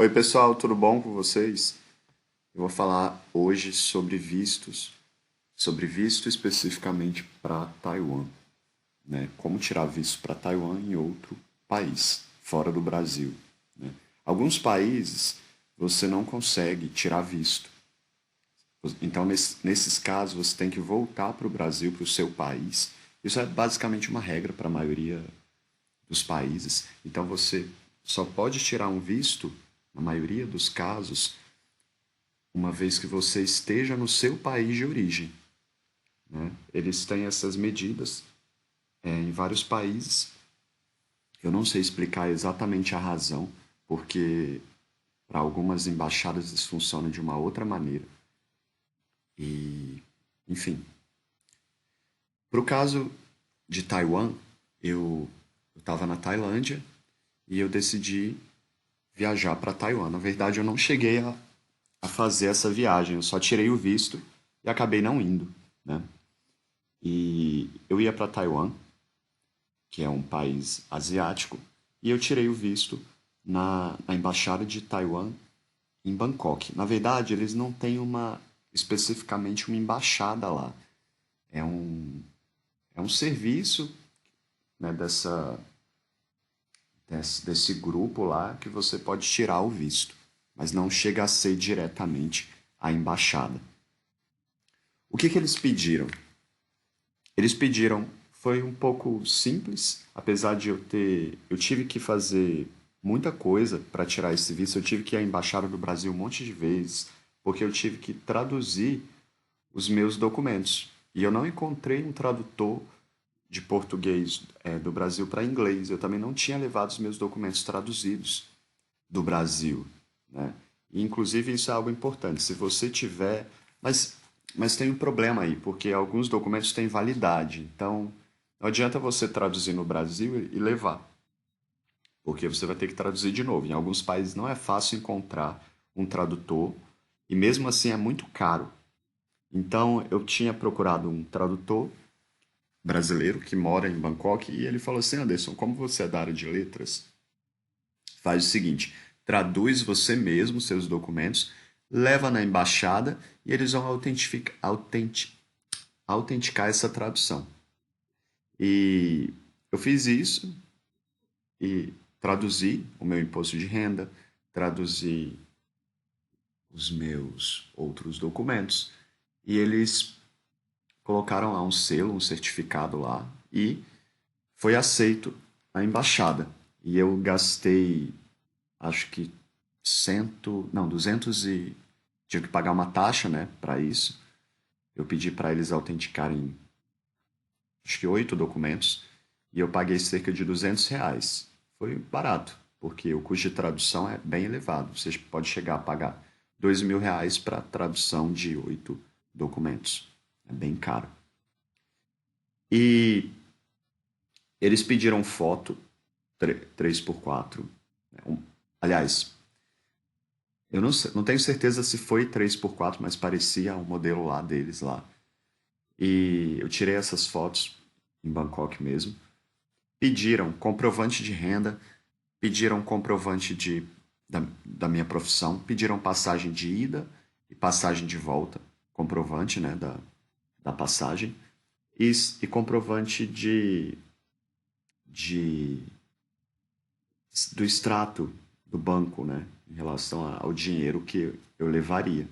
Oi, pessoal, tudo bom com vocês? Eu vou falar hoje sobre visto especificamente para Taiwan, né? Como tirar visto para Taiwan em outro país, fora do Brasil, né? Alguns países você não consegue tirar visto. Então, nesses casos, você tem que voltar para o Brasil, para o seu país. Isso é basicamente uma regra para a maioria dos países. Então, você só pode tirar um visto, na maioria dos casos, uma vez que você esteja no seu país de origem, né? Eles têm essas medidas em vários países. Eu não sei explicar exatamente a razão, porque para algumas embaixadas isso funciona de uma outra maneira. E, enfim, para o caso de Taiwan, eu estava na Tailândia e eu decidi viajar para Taiwan. Na verdade, eu não cheguei a fazer essa viagem, eu só tirei o visto e acabei não indo, né? E eu ia para Taiwan, que é um país asiático, e eu tirei o visto na embaixada de Taiwan em Bangkok. Na verdade, eles não têm especificamente uma embaixada lá. É um, é um serviço, né, desse grupo lá que você pode tirar o visto, mas não chega a ser diretamente a embaixada. O que eles pediram? Eles pediram, foi um pouco simples, apesar de eu tive que fazer muita coisa para tirar esse visto. Eu tive que ir à embaixada do Brasil um monte de vezes, porque eu tive que traduzir os meus documentos. E eu não encontrei um tradutor de português do Brasil para inglês. Eu também não tinha levado os meus documentos traduzidos do Brasil, né? E, inclusive, isso é algo importante. Se você tiver. Mas, mas tem um problema aí, porque alguns documentos têm validade. Então, não adianta você traduzir no Brasil e levar, porque você vai ter que traduzir de novo. Em alguns países não é fácil encontrar um tradutor, e mesmo assim é muito caro. Então, eu tinha procurado um tradutor brasileiro que mora em Bangkok, e ele falou assim: Anderson, como você é da área de letras, faz o seguinte: traduz você mesmo seus documentos, leva na embaixada e eles vão autenticar essa tradução. E eu fiz isso e traduzi o meu imposto de renda, traduzi os meus outros documentos e eles colocaram lá um selo, um certificado lá e foi aceito a embaixada. E eu gastei, acho que 200 e tive que pagar uma taxa, né, para isso. Eu pedi para eles autenticarem, acho que 8 documentos, e eu paguei cerca de R$ 200. Foi barato, porque o custo de tradução é bem elevado. Você pode chegar a pagar R$ 2.000 para tradução de 8 documentos. É bem caro. E eles pediram foto 3x4. Aliás, eu não tenho certeza se foi 3x4, mas parecia um modelo lá deles lá. E eu tirei essas fotos em Bangkok mesmo. Pediram comprovante de renda, pediram comprovante da minha profissão, pediram passagem de ida e passagem de volta, comprovante, né, da passagem, e comprovante de, do extrato do banco, né, em relação ao dinheiro que eu levaria.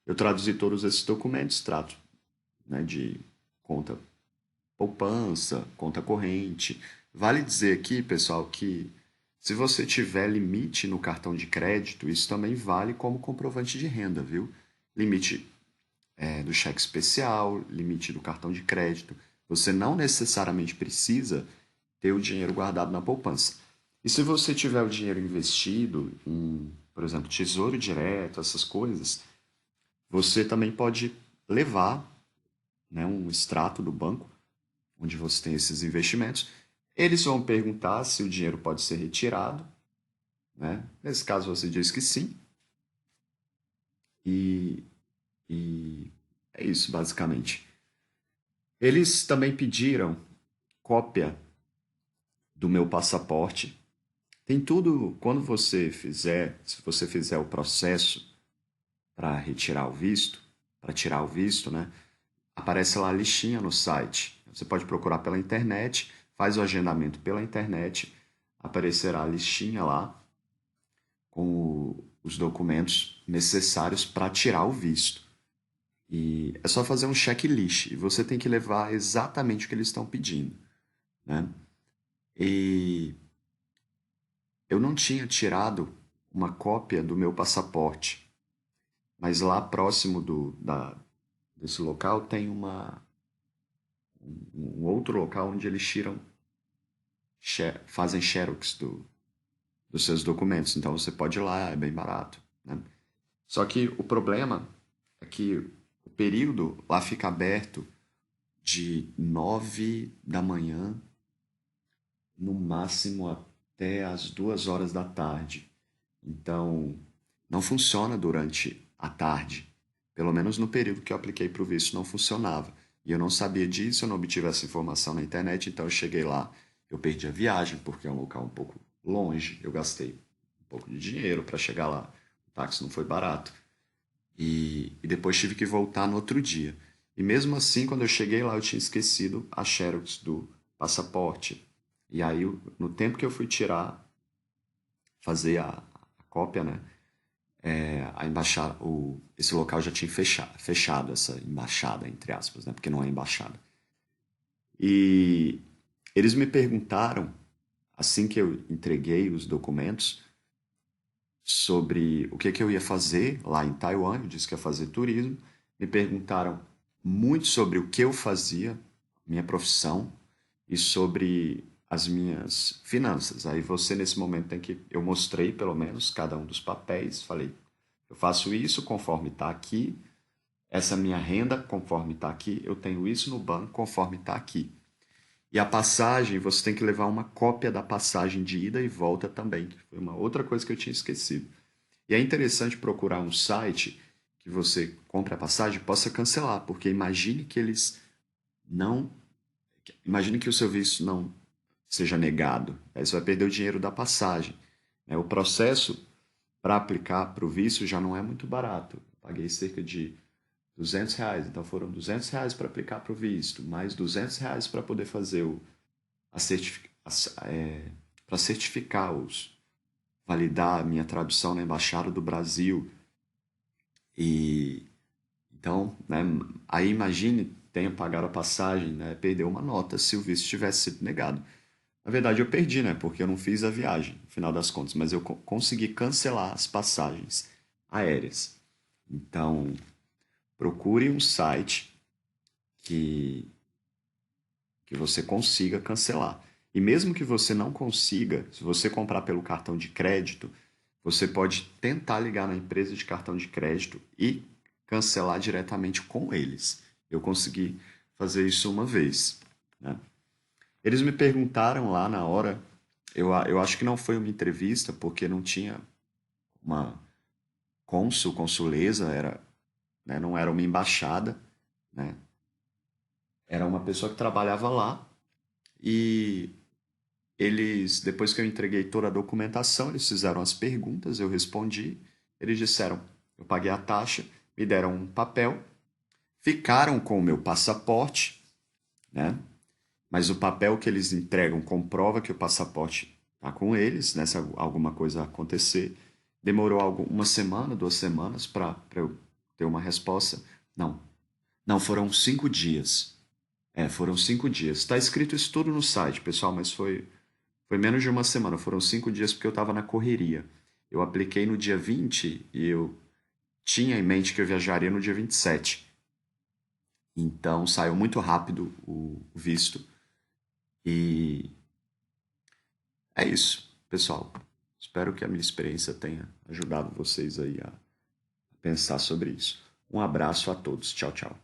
Eu traduzi todos esses documentos, extrato, né, de conta poupança, conta corrente. Vale dizer aqui, pessoal, que se você tiver limite no cartão de crédito, isso também vale como comprovante de renda, viu? Limite do cheque especial, limite do cartão de crédito. Você não necessariamente precisa ter o dinheiro guardado na poupança. E se você tiver o dinheiro investido em, por exemplo, tesouro direto, essas coisas, você também pode levar, né, um extrato do banco onde você tem esses investimentos. Eles vão perguntar se o dinheiro pode ser retirado, né? Nesse caso você diz que sim, e, e é isso basicamente. Eles também pediram cópia do meu passaporte Tem tudo, quando você fizer, se você fizer o processo para retirar o visto, para tirar o visto, né? Aparece lá a listinha no site. Você pode procurar pela internet, faz o agendamento pela internet, aparecerá a listinha lá com os documentos necessários para tirar o visto. E é só fazer um checklist e você tem que levar exatamente o que eles estão pedindo, né? E eu não tinha tirado uma cópia do meu passaporte, mas lá próximo desse local tem um outro local onde eles fazem xerox dos seus documentos. Então você pode ir lá, é bem barato, né? Só que o problema é que o período lá fica aberto de 9 da manhã, no máximo até as 2 horas da tarde. Então, não funciona durante a tarde. Pelo menos no período que eu apliquei para o visto não funcionava. E eu não sabia disso, eu não obtive essa informação na internet, então eu cheguei lá, eu perdi a viagem, porque é um local um pouco longe, eu gastei um pouco de dinheiro para chegar lá. O táxi não foi barato. E depois tive que voltar no outro dia. E mesmo assim, quando eu cheguei lá, eu tinha esquecido a xerox do passaporte. E aí, no tempo que eu fui tirar, fazer a cópia, né? A embaixada, esse local já tinha fechado essa embaixada, entre aspas, né? Porque não é embaixada. E eles me perguntaram, assim que eu entreguei os documentos, sobre o que eu ia fazer lá em Taiwan. Eu disse que ia fazer turismo. Me perguntaram muito sobre o que eu fazia, minha profissão, e sobre as minhas finanças. Aí você, nesse momento, tem que. Eu mostrei, pelo menos, cada um dos papéis. Falei, eu faço isso conforme está aqui, essa minha renda conforme está aqui, eu tenho isso no banco conforme está aqui. E a passagem, você tem que levar uma cópia da passagem de ida e volta também, que foi uma outra coisa que eu tinha esquecido. E é interessante procurar um site que você compre a passagem e possa cancelar, porque imagine que eles não. Imagine que o seu visto não seja negado. Aí você vai perder o dinheiro da passagem, né? O processo para aplicar para o visto já não é muito barato. Eu paguei cerca de R$ 200, então foram R$ 200 para aplicar para o visto, mais R$ 200 para poder fazer a certific, para certificar validar a minha tradução na Embaixada do Brasil. E então, né, aí imagine, tenha pagado a passagem, né, perdeu uma nota se o visto tivesse sido negado. Na verdade, eu perdi, né, porque eu não fiz a viagem, no final das contas, mas eu consegui cancelar as passagens aéreas. Então, procure um site que, que você consiga cancelar. E mesmo que você não consiga, se você comprar pelo cartão de crédito, você pode tentar ligar na empresa de cartão de crédito e cancelar diretamente com eles. Eu consegui fazer isso uma vez, né? Eles me perguntaram lá na hora, eu acho que não foi uma entrevista, porque não tinha uma consuleza, né, não era uma embaixada, né? Era uma pessoa que trabalhava lá e eles, depois que eu entreguei toda a documentação, eles fizeram as perguntas, eu respondi, eles disseram, eu paguei a taxa, me deram um papel, ficaram com o meu passaporte, né? Mas o papel que eles entregam comprova que o passaporte está com eles, né? Se alguma coisa acontecer. Demorou uma semana, 2 semanas para eu ter uma resposta. Não, não, foram 5 dias. Foram 5 dias. Está escrito isso tudo no site, pessoal, mas foi menos de uma semana. Foram 5 dias porque eu estava na correria. Eu apliquei no dia 20 e eu tinha em mente que eu viajaria no dia 27. Então saiu muito rápido o visto. E é isso, pessoal. Espero que a minha experiência tenha ajudado vocês aí a pensar sobre isso. Um abraço a todos. Tchau, tchau.